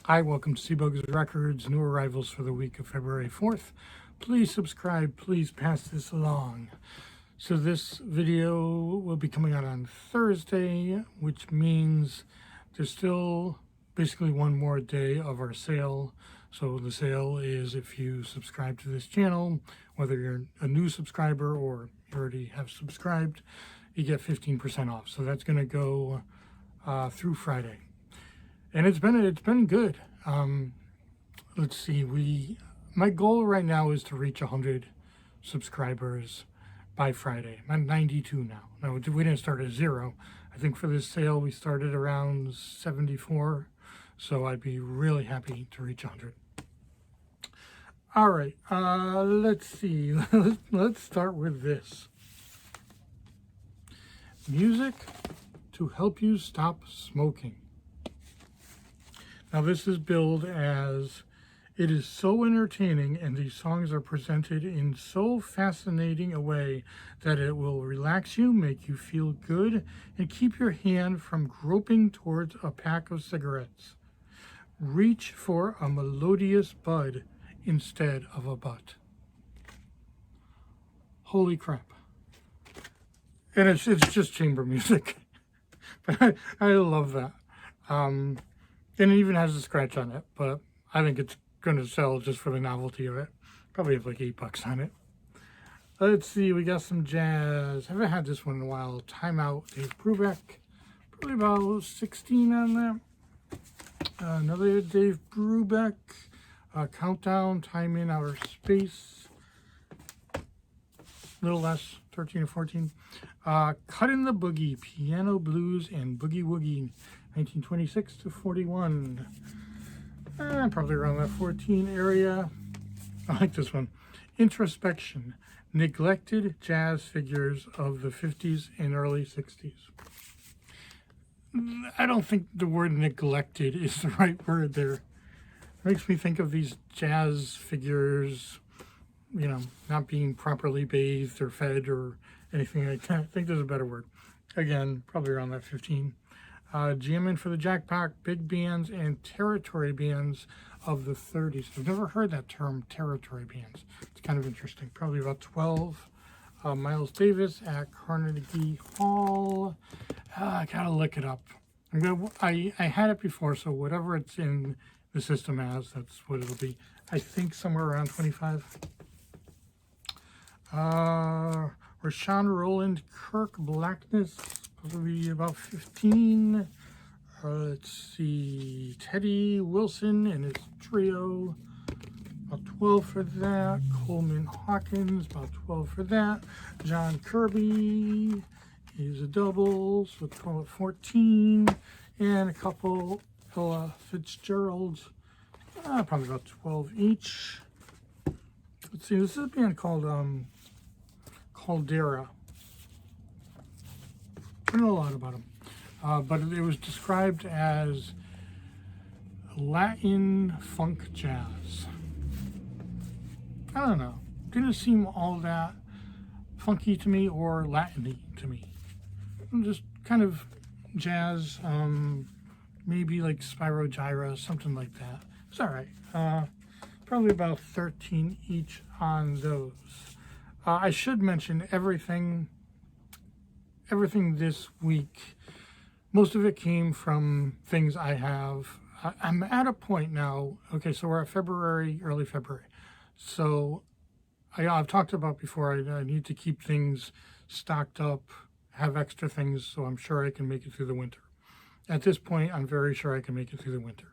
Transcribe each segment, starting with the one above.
Hi, welcome to CBug's Records, new arrivals for the week of February 4th. Please subscribe, please pass this along. So this video will be coming out on Thursday, which means there's still basically one more day of our sale. So the sale is if you subscribe to this channel, whether you're a new subscriber or you already have subscribed, you get 15% off. So that's going to go through Friday. And it's been good. Let's see, my goal right now is to reach 100 subscribers by Friday. I'm at 92 now. Now, we didn't start at 0. I think for this sale we started around 74, so I'd be really happy to reach 100. All right, let's see. Let's start with this. Music to help you stop smoking. Now this is billed as, it is so entertaining and these songs are presented in so fascinating a way that it will relax you, make you feel good, and keep your hand from groping towards a pack of cigarettes. Reach for a melodious bud instead of a butt. Holy crap. And it's just chamber music. But I love that. And it even has a scratch on it, but I think it's going to sell just for the novelty of it. Probably have like $8 on it. Let's see, we got some jazz. Haven't had this one in a while. Time Out, Dave Brubeck. Probably about 16 on that. Another Dave Brubeck. Countdown, Time in Outer Space. A little less, 13 or 14. Cut in the Boogie, Piano Blues and Boogie Woogie. 1926 to 41. Probably around that 14 area. I like this one. Introspection. Neglected jazz figures of the 50s and early 60s. I don't think the word neglected is the right word there. It makes me think of these jazz figures, you know, not being properly bathed or fed or anything like that. I think there's a better word. Again, probably around that 15. Jamming for the Jackpot, big bands and territory bands of the 30s. I've never heard that term, territory bands. It's kind of interesting. Probably about 12. Miles Davis at Carnegie Hall. I gotta look it up. I had it before, so whatever it's in the system as, that's what it'll be. I think somewhere around 25. Rashawn Roland, Kirk Blackness. Probably about 15. Let's see, Teddy Wilson and his trio, about 12 for that. Coleman Hawkins, about 12 for that. John Kirby is a double, so let's call it 14. And a couple Ella Fitzgeralds, probably about 12 each. Let's see, this is a band called Caldera. I don't know a lot about them, but it was described as Latin funk jazz. I don't know. Didn't seem all that funky to me or Latin-y to me. Just kind of jazz, maybe like Spyro Gyra, something like that. It's all right. Probably about 13 each on those. I should mention everything this week, most of it came from things I have. I'm at a point now, okay, so we're at February, early February. So I've talked about before, I need to keep things stocked up, have extra things, so I'm sure I can make it through the winter. At this point, I'm very sure I can make it through the winter.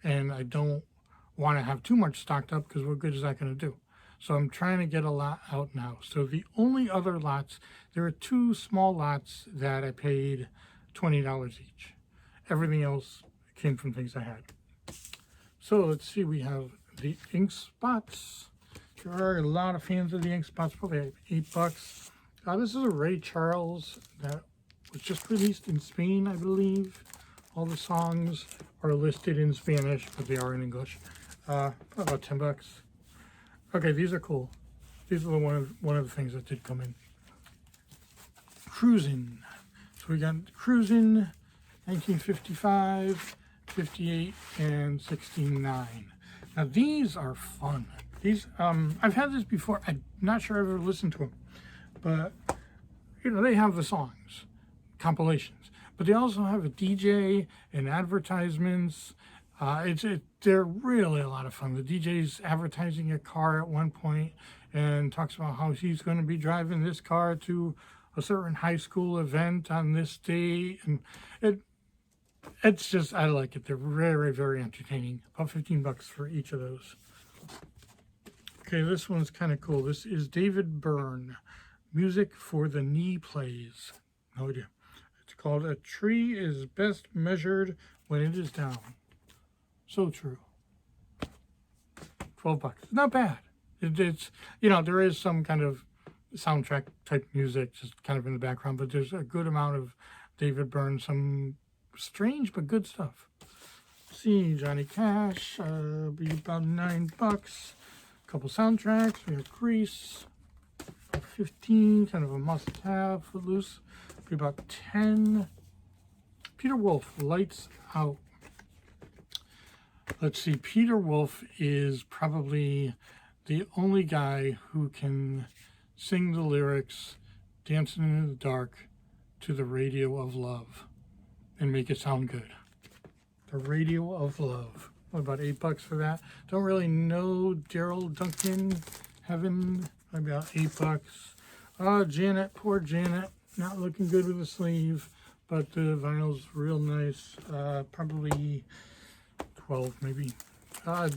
And I don't want to have too much stocked up because what good is that going to do? So I'm trying to get a lot out now. So the only other lots, there are 2 small lots that I paid $20 each. Everything else came from things I had. So let's see, we have the Ink Spots. There are a lot of fans of the Ink Spots, probably $8. This is a Ray Charles that was just released in Spain, I believe. All the songs are listed in Spanish, but they are in English. About $10. Okay, these are cool. These are one of the things that did come in. Cruisin'. So we got Cruisin', 1955. 58, and 69. Now these are fun. These, I've had this before. I'm not sure I've ever listened to them, but you know, they have the songs, compilations, but they also have a DJ and advertisements. They're really a lot of fun. The DJ's advertising a car at one point and talks about how he's going to be driving this car to a certain high school event on this day, and it's just, I like it. They're very, very entertaining. About 15 bucks for each of those. Okay, this one's kind of cool. This is David Byrne, Music for the Knee Plays. No idea. It's called A Tree is Best Measured When It Is Down. So true. 12 bucks. Not bad. It's, you know, there is some kind of soundtrack type music just kind of in the background, but there's a good amount of David Byrne, some strange but good stuff. See, Johnny Cash, be about 9 bucks. A couple soundtracks. We have Grease, 15, kind of a must-have. Footloose, be about 10. Peter Wolf, Lights Out. Let's see, Peter Wolf is probably the only guy who can sing the lyrics Dancing in the Dark to the Radio of Love and make it sound good. The Radio of Love. What, about 8 bucks for that? Don't really know Daryl Duncan. Heaven, about 8 bucks. Janet, poor Janet, not looking good with the sleeve, but the vinyl's real nice. Probably 12 maybe.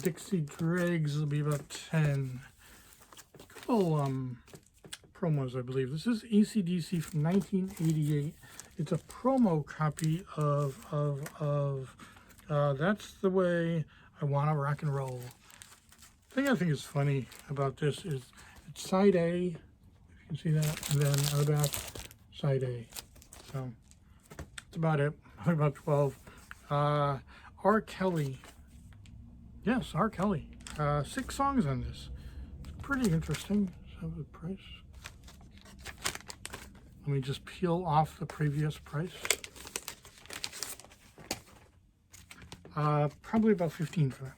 Dixie Dregs will be about 10. Couple promos, I believe. This is AC/DC from 1988. It's a promo copy of That's the Way I Wanna Rock and Roll. The thing I think is funny about this is it's side A, if you can see that, and then on the back, side A. So that's about it. About 12. R. Kelly. Yes, R. Kelly. 6 songs on this. It's pretty interesting. So the price. Let me just peel off the previous price. Probably about 15 for that.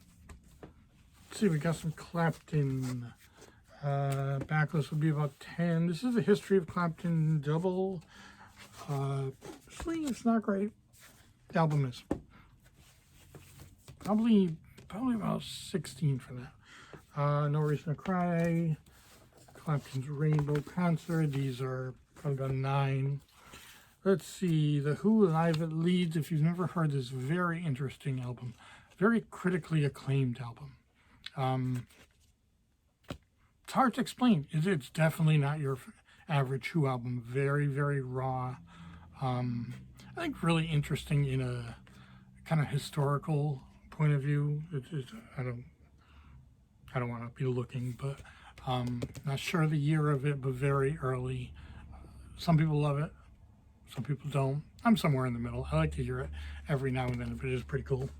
Let's see, we got some Clapton. Backlist would be about 10. This is the history of Clapton double. Actually, it's not great. The album is. Probably about 16 for that. No Reason to Cry. Clapton's Rainbow Concert. These are probably about 9. Let's see, The Who Live at Leeds. If you've never heard this very interesting album, very critically acclaimed album. It's hard to explain. It's definitely not your average Who album. Very, very raw. I think really interesting in a kind of historical point of view. I don't want to be looking, but not sure the year of it, but very early. Some people love it. Some people don't. I'm somewhere in the middle. I like to hear it every now and then, but it is pretty cool.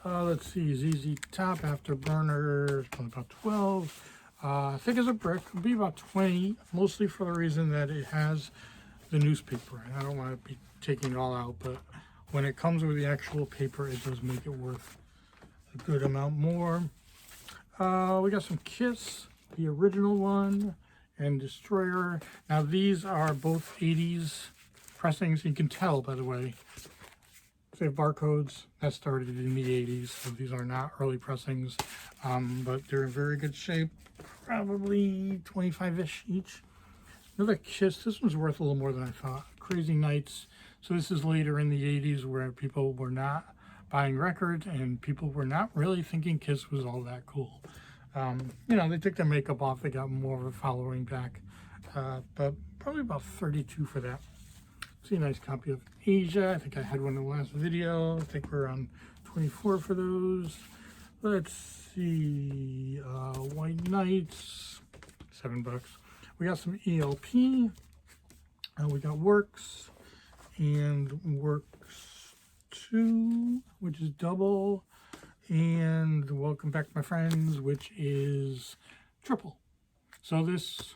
Let's see, ZZ Top, Afterburner, about 12. Thick as a Brick, will be about 20, mostly for the reason that it has the newspaper. And I don't want to be taking it all out, but when it comes with the actual paper, it does make it worth a good amount more. We got some Kiss, the original one, and Destroyer. Now these are both 80s pressings. You can tell, by the way, they have barcodes. That started in the 80s, so these are not early pressings, but they're in very good shape. Probably 25-ish each. Another Kiss. This one's worth a little more than I thought. Crazy Nights. So this is later in the 80s where people were not buying records and people were not really thinking Kiss was all that cool. You know, they took their makeup off. They got more of a following back. But probably about 32 for that. See a nice copy of Asia. I think I had one in the last video. I think we're on 24 for those. Let's see. White Knights, $7. We got some ELP. We got Works and Works 2, which is double. And Welcome Back, My Friends, which is triple. So this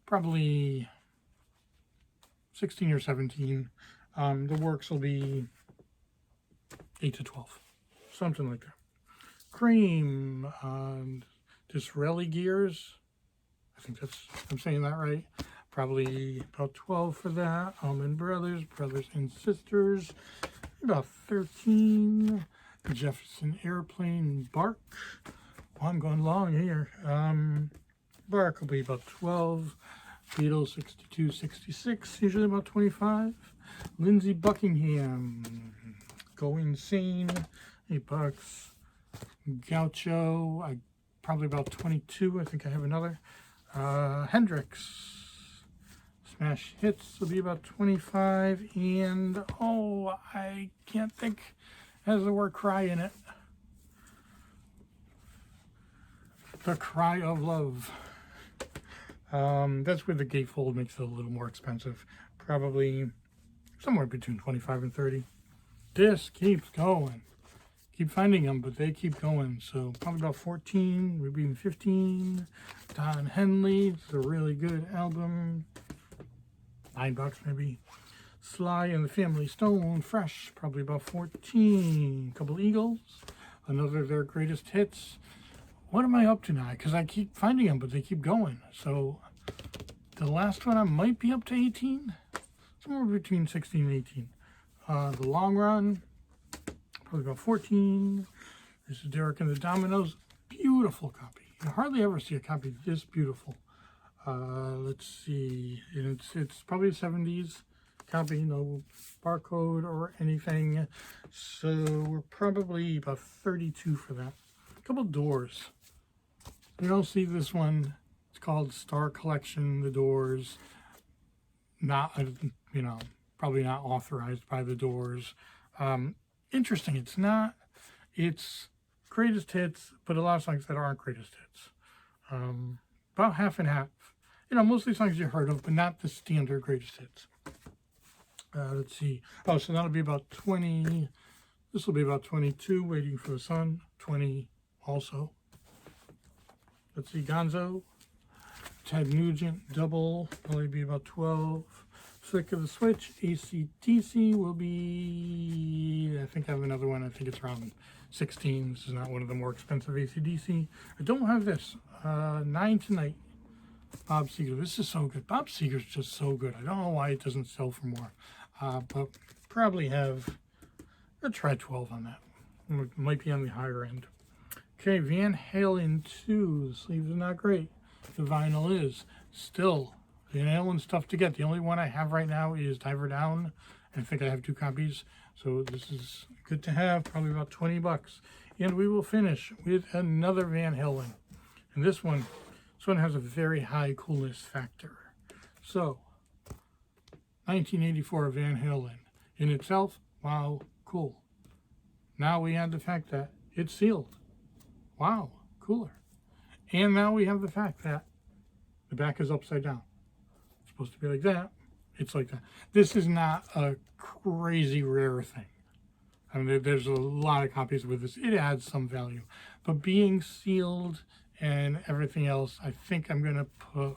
probably 16 or 17. The Works will be 8 to 12, something like that. Cream, Disraeli gears. I think I'm saying that right. Probably about 12 for that. Allman Brothers, Brothers and Sisters, about 13. Jefferson Airplane Bark. Oh, I'm going long here. Bark will be about 12. Beatles 62, 66, usually about 25. Lindsey Buckingham, Go Insane, $8. Gaucho, probably about 22. I think I have another. Hendrix, Smash Hits will be about 25. And, oh, I can't think, has the word cry in it. The Cry of Love. That's where the gatefold makes it a little more expensive. Probably somewhere between 25 and 30. This keeps going. Keep finding them, but they keep going. So probably about 14, maybe even 15. Don Henley, it's a really good album. $9 maybe. Sly and the Family Stone, Fresh, probably about 14. Couple Eagles, another of their greatest hits. What am I up to now? Because I keep finding them, but they keep going. So the last one I might be up to 18. Somewhere between 16 and 18. The Long Run, probably about 14. This is Derek and the Dominoes. Beautiful copy. You hardly ever see a copy this beautiful. Let's see. It's probably a 70s copy, no barcode or anything. So we're probably about 32 for that. A couple Doors. You don't see this one. It's called Star Collection, The Doors. Not, probably not authorized by The Doors. Interesting. It's greatest hits, but a lot of songs that aren't greatest hits. About half and half. Mostly songs you heard of, but not the standard greatest hits. Let's see. Oh, so that'll be about 20. This will be about 22, Waiting for the Sun. 20 also. Let's see, Gonzo, Ted Nugent, Double, probably be about 12. Flick of the Switch, AC/DC will be, I think I have another one, I think it's around 16. This is not one of the more expensive AC/DC. I don't have this. 9 Tonight, Bob Seger. This is so good. Bob Seger's just so good. I don't know why it doesn't sell for more. But probably have, I'll try 12 on that. It might be on the higher end. Okay, Van Halen 2. The sleeves are not great. The vinyl is. Still, Van Halen stuff to get. The only one I have right now is Diver Down. I think I have 2 copies. So this is good to have. Probably about $20. And we will finish with another Van Halen. And this one has a very high coolness factor. So, 1984 Van Halen. In itself, wow, cool. Now we add the fact that it's sealed. Wow, cooler. And now we have the fact that the back is upside down. It's supposed to be like that. It's like that. This is not a crazy rare thing. I mean, there's a lot of copies with this. It adds some value. But being sealed and everything else, I think I'm going to put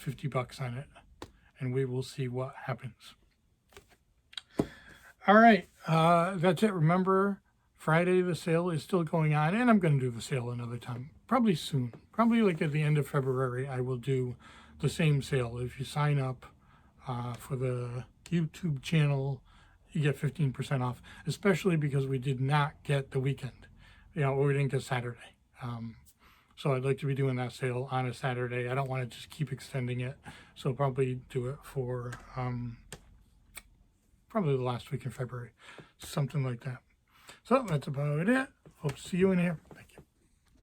$50 on it. And we will see what happens. All right, that's it. Remember, Friday the sale is still going on, and I'm going to do the sale another time, probably soon. Probably like at the end of February, I will do the same sale. If you sign up for the YouTube channel, you get 15% off, especially because we did not get the weekend. We didn't get Saturday. So I'd like to be doing that sale on a Saturday. I don't want to just keep extending it. So probably do it for probably the last week in February, something like that. So that's about it. Hope to see you in here. Bye.